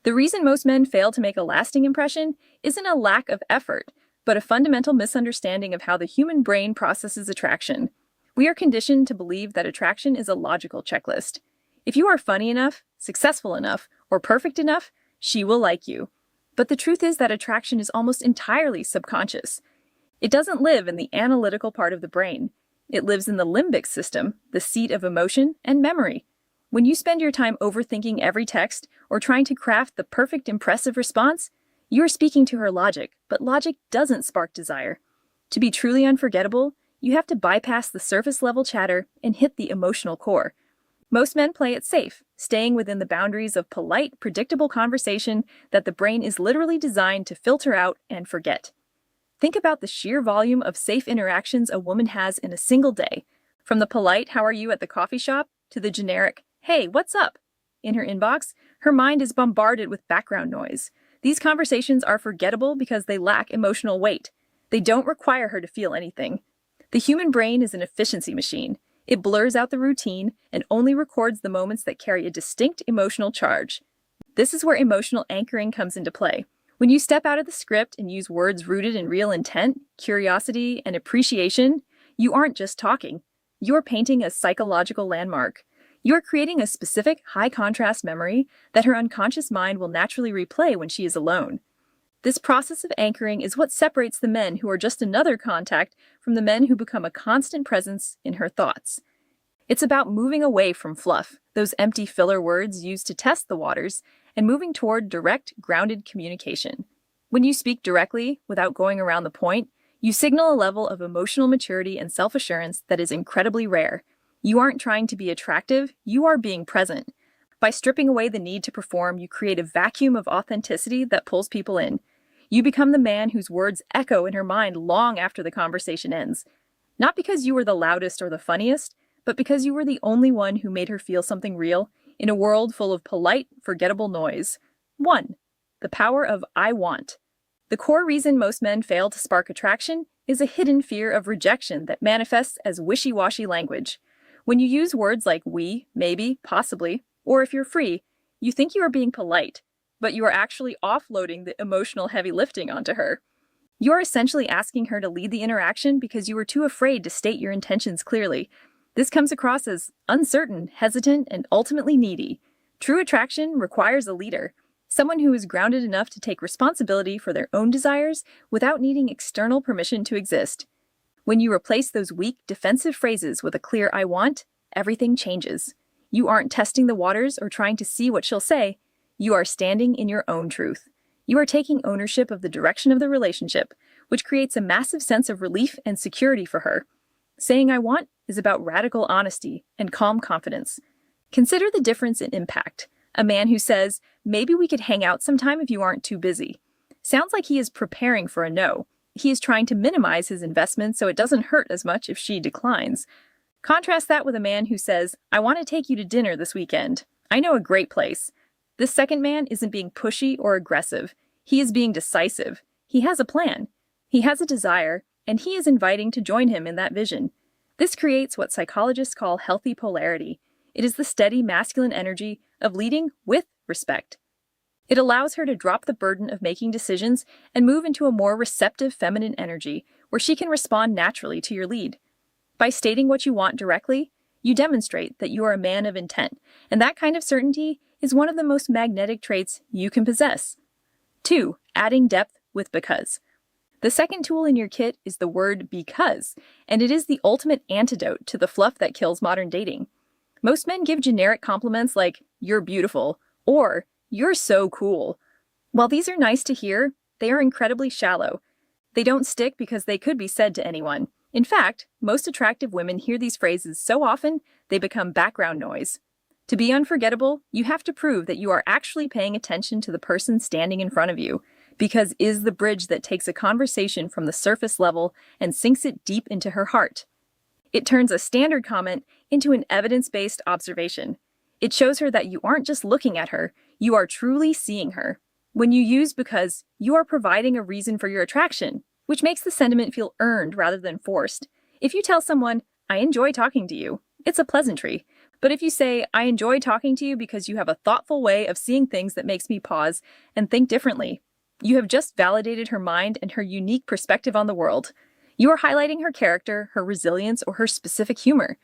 The reason most men fail to make a lasting impression isn't a lack of effort, but a fundamental misunderstanding of how the human brain processes attraction. We are conditioned to believe that attraction is a logical checklist. If you are funny enough, successful enough, or perfect enough, she will like you. But the truth is that attraction is almost entirely subconscious. It doesn't live in the analytical part of the brain. It lives in the limbic system, the seat of emotion and memory. When you spend your time overthinking every text or trying to craft the perfect impressive response, you are speaking to her logic, but logic doesn't spark desire. To be truly unforgettable, you have to bypass the surface level chatter and hit the emotional core. Most men play it safe, staying within the boundaries of polite, predictable conversation that the brain is literally designed to filter out and forget. Think about the sheer volume of safe interactions a woman has in a single day, from the polite "how are you" at the coffee shop to the generic "hey, what's up?" In her inbox, her mind is bombarded with background noise. These conversations are forgettable because they lack emotional weight. They don't require her to feel anything. The human brain is an efficiency machine. It blurs out the routine and only records the moments that carry a distinct emotional charge. This is where emotional anchoring comes into play. When you step out of the script and use words rooted in real intent, curiosity, and appreciation, you aren't just talking. You're painting a psychological landmark. You're creating a specific, high-contrast memory that her unconscious mind will naturally replay when she is alone. This process of anchoring is what separates the men who are just another contact from the men who become a constant presence in her thoughts. It's about moving away from fluff, those empty filler words used to test the waters, and moving toward direct, grounded communication. When you speak directly, without going around the point, you signal a level of emotional maturity and self-assurance that is incredibly rare. You aren't trying to be attractive, you are being present. By stripping away the need to perform, you create a vacuum of authenticity that pulls people in. You become the man whose words echo in her mind long after the conversation ends. Not because you were the loudest or the funniest, but because you were the only one who made her feel something real in a world full of polite, forgettable noise. 1. The power of "I want." The core reason most men fail to spark attraction is a hidden fear of rejection that manifests as wishy-washy language. When you use words like "we," "maybe," "possibly," or "if you're free," you think you are being polite, but you are actually offloading the emotional heavy lifting onto her. You are essentially asking her to lead the interaction because you were too afraid to state your intentions clearly. This comes across as uncertain, hesitant, and ultimately needy. True attraction requires a leader, someone who is grounded enough to take responsibility for their own desires without needing external permission to exist. When you replace those weak, defensive phrases with a clear "I want," everything changes. You aren't testing the waters or trying to see what she'll say. You are standing in your own truth. You are taking ownership of the direction of the relationship, which creates a massive sense of relief and security for her. Saying "I want" is about radical honesty and calm confidence. Consider the difference in impact. A man who says, "maybe we could hang out sometime if you aren't too busy," sounds like he is preparing for a no. He is trying to minimize his investment so it doesn't hurt as much if she declines. Contrast that with a man who says, "I want to take you to dinner this weekend. I know a great place." This second man isn't being pushy or aggressive. He is being decisive. He has a plan. He has a desire, and he is inviting to join him in that vision. This creates what psychologists call healthy polarity. It is the steady masculine energy of leading with respect. It allows her to drop the burden of making decisions and move into a more receptive feminine energy where she can respond naturally to your lead. By stating what you want directly, you demonstrate that you are a man of intent, and that kind of certainty is one of the most magnetic traits you can possess. 2. Adding depth with "because." The second tool in your kit is the word "because," and it is the ultimate antidote to the fluff that kills modern dating. Most men give generic compliments like "you're beautiful" or "you're so cool." While these are nice to hear, they are incredibly shallow. They don't stick because they could be said to anyone. In fact, most attractive women hear these phrases so often, they become background noise. To be unforgettable, you have to prove that you are actually paying attention to the person standing in front of you, because is the bridge that takes a conversation from the surface level and sinks it deep into her heart. It turns a standard comment into an evidence-based observation. It shows her that you aren't just looking at her, you are truly seeing her. When you use "because," you are providing a reason for your attraction, which makes the sentiment feel earned rather than forced. If you tell someone, "I enjoy talking to you," it's a pleasantry. But if you say, I enjoy talking to you because you have a thoughtful way of seeing things that makes me pause and think differently, you have just validated her mind and her unique perspective on the world. You are highlighting her character, her resilience, or her specific humor.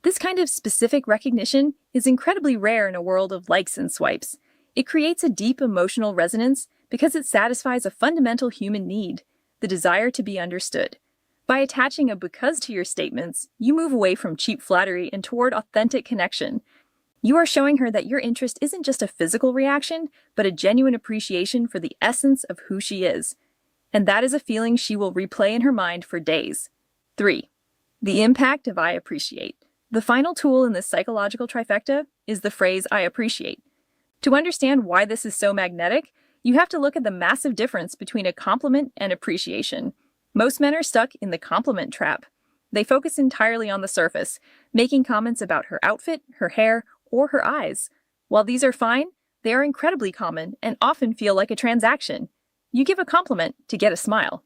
This kind of specific recognition is incredibly rare in a world of likes and swipes. It creates a deep emotional resonance because it satisfies a fundamental human need, the desire to be understood. By attaching a because to your statements, you move away from cheap flattery and toward authentic connection. You are showing her that your interest isn't just a physical reaction, but a genuine appreciation for the essence of who she is. And that is a feeling she will replay in her mind for days. 3. The impact of I appreciate. The final tool in this psychological trifecta is the phrase I appreciate. To understand why this is so magnetic, you have to look at the massive difference between a compliment and appreciation. Most men are stuck in the compliment trap. They focus entirely on the surface, making comments about her outfit, her hair, or her eyes. While these are fine, they are incredibly common and often feel like a transaction. You give a compliment to get a smile.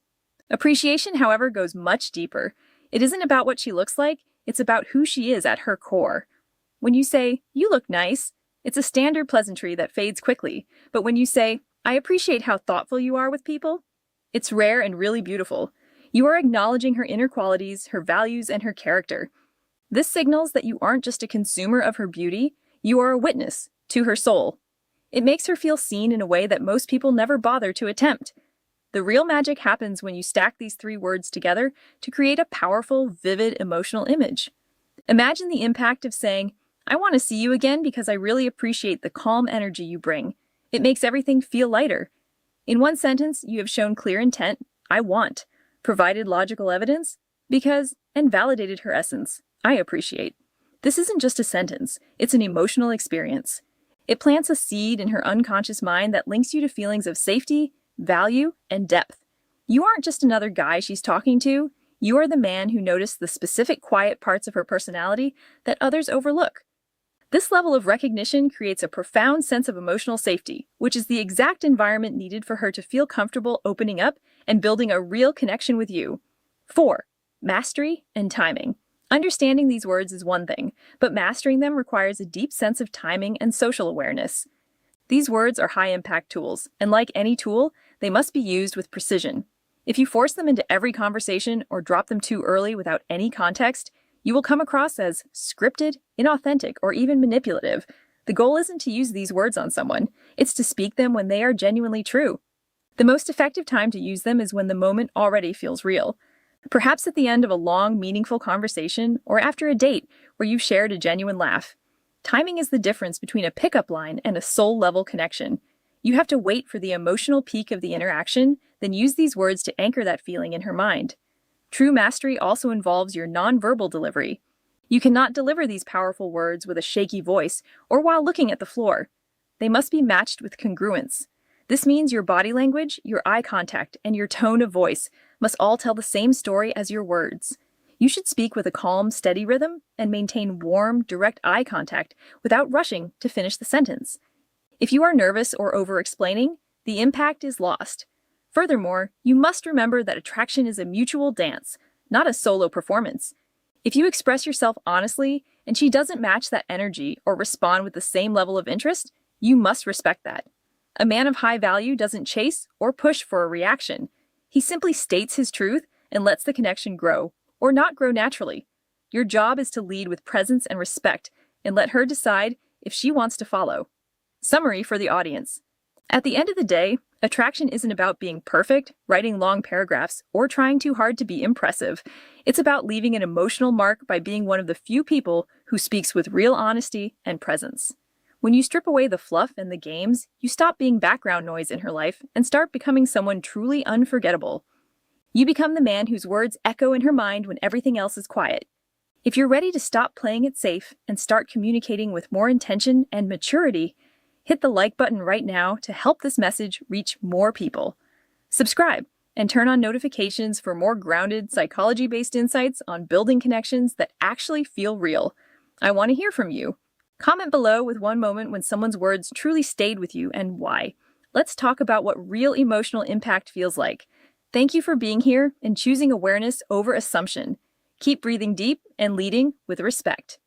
Appreciation, however, goes much deeper. It isn't about what she looks like, it's about who she is at her core. When you say, "You look nice," it's a standard pleasantry that fades quickly. But when you say, "I appreciate how thoughtful you are with people," it's rare and really beautiful. You are acknowledging her inner qualities, her values, and her character. This signals that you aren't just a consumer of her beauty, you are a witness to her soul. It makes her feel seen in a way that most people never bother to attempt. The real magic happens when you stack these 3 words together to create a powerful, vivid, emotional image. Imagine the impact of saying, "I want to see you again because I really appreciate the calm energy you bring. It makes everything feel lighter." In one sentence, you have shown clear intent, "I want," provided logical evidence, because, and validated her essence, "I appreciate." This isn't just a sentence, it's an emotional experience. It plants a seed in her unconscious mind that links you to feelings of safety, value, and depth. You aren't just another guy she's talking to, you are the man who noticed the specific quiet parts of her personality that others overlook. This level of recognition creates a profound sense of emotional safety, which is the exact environment needed for her to feel comfortable opening up and building a real connection with you. 4. Mastery and timing. Understanding these words is one thing, but mastering them requires a deep sense of timing and social awareness. These words are high-impact tools, and like any tool, they must be used with precision. If you force them into every conversation or drop them too early without any context, you will come across as scripted, inauthentic, or even manipulative. The goal isn't to use these words on someone, it's to speak them when they are genuinely true. The most effective time to use them is when the moment already feels real. Perhaps at the end of a long, meaningful conversation, or after a date where you've shared a genuine laugh. Timing is the difference between a pickup line and a soul-level connection. You have to wait for the emotional peak of the interaction, then use these words to anchor that feeling in her mind. True mastery also involves your nonverbal delivery. You cannot deliver these powerful words with a shaky voice or while looking at the floor. They must be matched with congruence. This means your body language, your eye contact, and your tone of voice must all tell the same story as your words. You should speak with a calm, steady rhythm and maintain warm, direct eye contact without rushing to finish the sentence. If you are nervous or over-explaining, the impact is lost. Furthermore, you must remember that attraction is a mutual dance, not a solo performance. If you express yourself honestly and she doesn't match that energy or respond with the same level of interest, you must respect that. A man of high value doesn't chase or push for a reaction. He simply states his truth and lets the connection grow, or not grow naturally. Your job is to lead with presence and respect and let her decide if she wants to follow. Summary for the audience. At the end of the day, attraction isn't about being perfect, writing long paragraphs, or trying too hard to be impressive. It's about leaving an emotional mark by being one of the few people who speaks with real honesty and presence. When you strip away the fluff and the games, you stop being background noise in her life and start becoming someone truly unforgettable. You become the man whose words echo in her mind when everything else is quiet. If you're ready to stop playing it safe and start communicating with more intention and maturity, hit the like button right now to help this message reach more people. Subscribe and turn on notifications for more grounded, psychology-based insights on building connections that actually feel real. I want to hear from you. Comment below with one moment when someone's words truly stayed with you and why. Let's talk about what real emotional impact feels like. Thank you for being here and choosing awareness over assumption. Keep breathing deep and leading with respect.